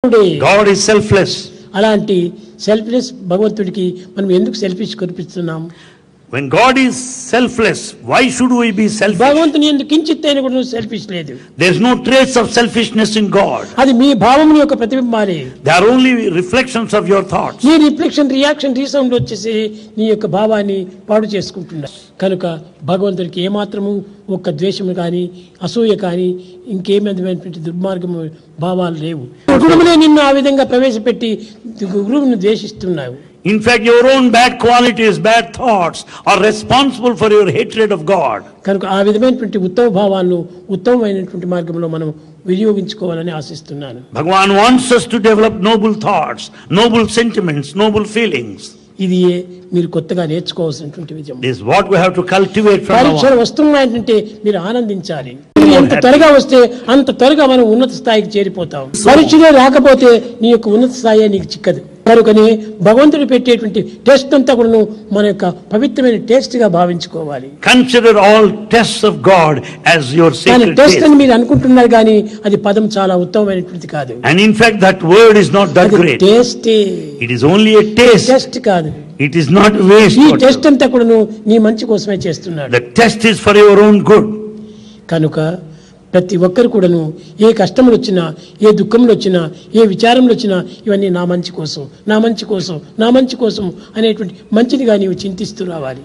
God is selfless. అలాంటి selfless భగవంతుడికి మనం ఎందుకు selfish కనిపిస్తున్నాం? When God is selfless, why should we be selfish? భగవంతుని ఎందుకు కించిత్తైనా కూడా సెల్ఫిష్ లేదు. There is no trace of selfishness in God. అది మీ భావముల యొక్క ప్రతిబింబాలే. They are only reflections of your thoughts. నీ రిఫ్లెక్షన్ రియాక్షన్ రీసౌండ్ వచ్చేసి నీ యొక్క భావాన్ని పాడు చేసుకుంటున్నా. కనుక భగవంతుడికి ఏమాత్రము ఒక్క ద్వేషము కానీ అసూయ కానీ ఇంకేమైనటువంటి దుర్మార్గము భావాలు లేవు. గురువులే నిన్ను ఆ విధంగా ప్రవేశపెట్టి గురువును ద్వేషిస్తున్నావు. In fact, your own bad qualities, bad thoughts are responsible for your hatred of God. కనుక ఆ విధమైనటువంటి ఉత్తమ భావాలను ఉత్తమమైనటువంటి మార్గంలో మనం వినియోగించుకోవాలని ఆశిస్తున్నాను. Bhagavan wants us to develop noble thoughts, noble sentiments, noble feelings. ఇది మీరు కొత్తగా నేర్చుకోవాల్సినటువంటి విషయం. This is what we have to cultivate from now పరీక్షలు on. వస్తున్నాయంటే మీరు ఆనందించాలి. ఎంత త్వరగా వస్తే అంత త్వరగా మనం ఉన్నత స్థాయికి చేరిపోతాం. పరీక్షలే రాకపోతే నీ యొక్క ఉన్నత స్థాయి నీకు చిక్కదు. కనుకనే భగవంతుడు పెట్టేటువంటి టెస్ట్ అంతా కూడా మన యొక్క పవిత్రమైన టెస్ట్ గా భావించుకోవాలి. Consider all tests of God as your sacred test అని test. మీరు అనుకుంటున్నారు కానీ అది పదం చాలా ఉత్తమమైనటువంటి కాదు. And in fact, that word is not that great. Test It is only a taste. Test కాదు. It is not waste. ఈ టెస్ట్ అంతా కూడా నీ మంచి కోసమే చేస్తున్నాడు. The test is for your own good. కనుక ప్రతి ఒక్కరు కూడాను ఏ కష్టములు వచ్చినా ఏ దుఃఖములు వచ్చినా ఏ విచారములు వచ్చినా ఇవన్నీ నా మంచి కోసం నా మంచి కోసం నా మంచి కోసం అనేటువంటి మంచిదిగా నీవు చింతిస్తూ రావాలి.